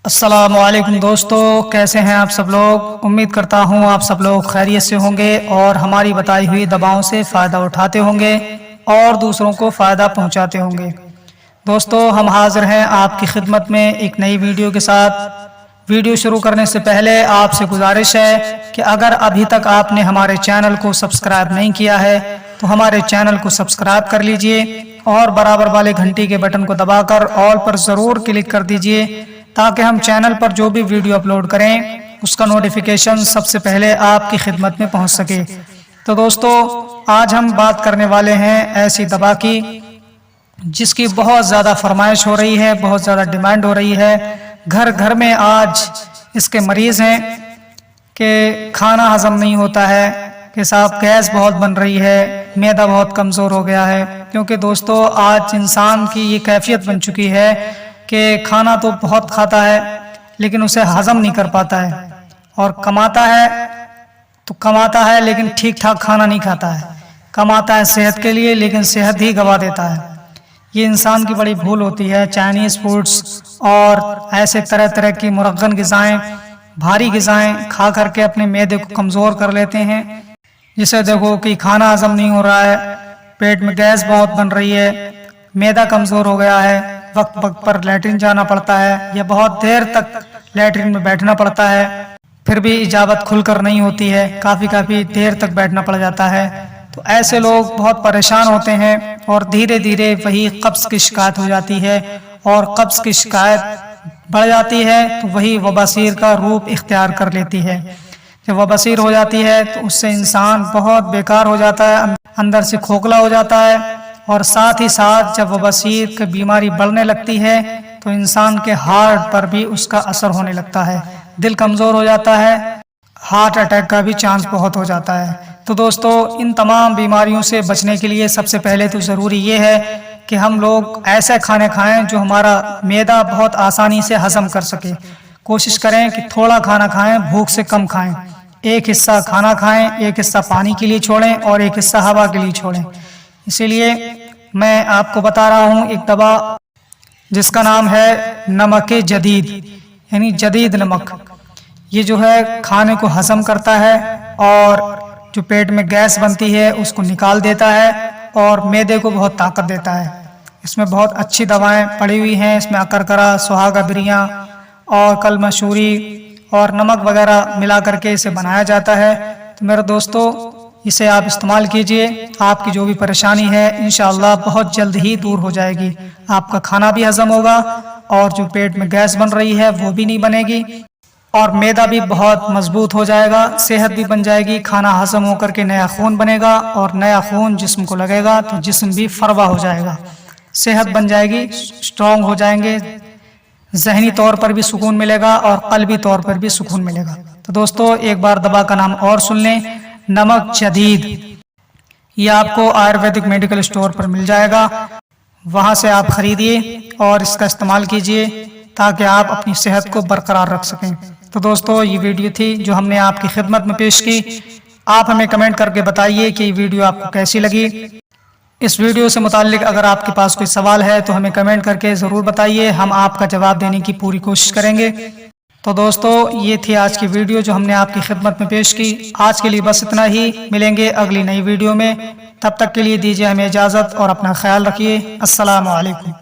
अस्सलामुअलैकुम दोस्तों, कैसे हैं आप सब लोग। उम्मीद करता हूं आप सब लोग खैरियत से होंगे और हमारी बताई हुई दवाओं से फ़ायदा उठाते होंगे और दूसरों को फ़ायदा पहुंचाते होंगे। दोस्तों, हम हाजिर हैं आपकी खिदमत में एक नई वीडियो के साथ। वीडियो शुरू करने से पहले आपसे गुजारिश है कि अगर अभी तक आपने हमारे चैनल को सब्सक्राइब नहीं किया है तो हमारे चैनल को सब्सक्राइब कर लीजिए और बराबर वाले घंटी के बटन को दबाकर ऑल पर ज़रूर क्लिक कर दीजिए ताकि हम चैनल पर जो भी वीडियो अपलोड करें उसका नोटिफिकेशन सबसे पहले आपकी खिदमत में पहुंच सके। तो दोस्तों, आज हम बात करने वाले हैं ऐसी दवा की जिसकी बहुत ज़्यादा फरमाइश हो रही है, बहुत ज़्यादा डिमांड हो रही है। घर घर में आज इसके मरीज़ हैं कि खाना हजम नहीं होता है, कि साहब गैस बहुत बन रही है, मैदा बहुत कमज़ोर हो गया है। क्योंकि दोस्तों, आज इंसान की ये कैफियत बन चुकी है कि खाना तो बहुत खाता है लेकिन उसे हजम नहीं कर पाता है, और कमाता है लेकिन ठीक ठाक खाना नहीं खाता है। कमाता है सेहत के लिए लेकिन सेहत ही गवा देता है। ये इंसान की बड़ी भूल होती है। चाइनीज़ फूड्स और ऐसे तरह तरह की मुरगन ग़िज़ाएँ, भारी ग़िज़ाएँ खा करके अपने मैदे को कमज़ोर कर लेते हैं। जिसे देखो कि खाना हजम नहीं हो रहा है, पेट में गैस बहुत बन रही है, मैदा कमज़ोर हो गया है, वक्त वक्त पर लैट्रिन जाना पड़ता है या बहुत देर तक लैट्रिन में बैठना पड़ता है, फिर भी इजाज़त खुलकर नहीं होती है, काफ़ी देर तक बैठना पड़ जाता है। तो ऐसे लोग बहुत परेशान होते हैं और धीरे धीरे वही कब्ज़ की शिकायत हो जाती है, और कब्ज़ की शिकायत बढ़ जाती है तो वही वबासीर का रूप इख्तियार कर लेती है। जब वबासीर हो जाती है तो उससे इंसान बहुत बेकार हो जाता है, अंदर से खोखला हो जाता है, और साथ ही साथ जब वबासीर की बीमारी बढ़ने लगती है तो इंसान के हार्ट पर भी उसका असर होने लगता है, दिल कमज़ोर हो जाता है, हार्ट अटैक का भी चांस बहुत हो जाता है। तो दोस्तों, इन तमाम बीमारियों से बचने के लिए सबसे पहले तो ज़रूरी ये है कि हम लोग ऐसे खाने खाएं जो हमारा मैदा बहुत आसानी से हज़म कर सके। कोशिश करें कि थोड़ा खाना खाएं, भूख से कम खाएं। एक हिस्सा खाना खाएं, एक हिस्सा पानी के लिए छोड़ें और एक हिस्सा हवा के लिए छोड़ें। इसीलिए मैं आपको बता रहा हूँ एक दवा जिसका नाम है नमक जदीद, यानी जदीद नमक। ये जो है खाने को हजम करता है और जो पेट में गैस बनती है उसको निकाल देता है और मैदे को बहुत ताकत देता है। इसमें बहुत अच्छी दवाएं पड़ी हुई हैं। इसमें अकरकरा, सुहागा बिरियाँ और कलमशूरी और नमक वगैरह मिला करके इसे बनाया जाता है। तो मेरे दोस्तों, इसे आप इस्तेमाल कीजिए। आपकी जो भी परेशानी है इंशाअल्लाह बहुत जल्द ही दूर हो जाएगी। आपका खाना भी हजम होगा और जो पेट में गैस बन रही है वो भी नहीं बनेगी, और मैदा भी बहुत मजबूत हो जाएगा, सेहत भी बन जाएगी। खाना हजम होकर के नया खून बनेगा और नया खून जिस्म को लगेगा तो जिस्म भी फरवा हो जाएगा, सेहत बन जाएगी, स्ट्रॉन्ग हो जाएंगे, जहनी तौर पर भी सुकून मिलेगा और क़ल्बी तौर पर भी सुकून मिलेगा। तो दोस्तों, एक बार दवा का नाम और सुन लें, नमक जदीद। ये आपको आयुर्वेदिक मेडिकल स्टोर पर मिल जाएगा, वहाँ से आप खरीदिए और इसका इस्तेमाल कीजिए ताकि आप अपनी सेहत को बरकरार रख सकें। तो दोस्तों, ये वीडियो थी जो हमने आपकी खिदमत में पेश की। आप हमें कमेंट करके बताइए कि ये वीडियो आपको कैसी लगी। इस वीडियो से मुताल्लिक अगर आपके पास कोई सवाल है तो हमें कमेंट करके ज़रूर बताइए, हम आपका जवाब देने की पूरी कोशिश करेंगे। तो दोस्तों, ये थी आज की वीडियो जो हमने आपकी खिदमत में पेश की। आज के लिए बस इतना ही, मिलेंगे अगली नई वीडियो में। तब तक के लिए दीजिए हमें इजाज़त और अपना ख्याल रखिए। अस्सलामु अलैकुम।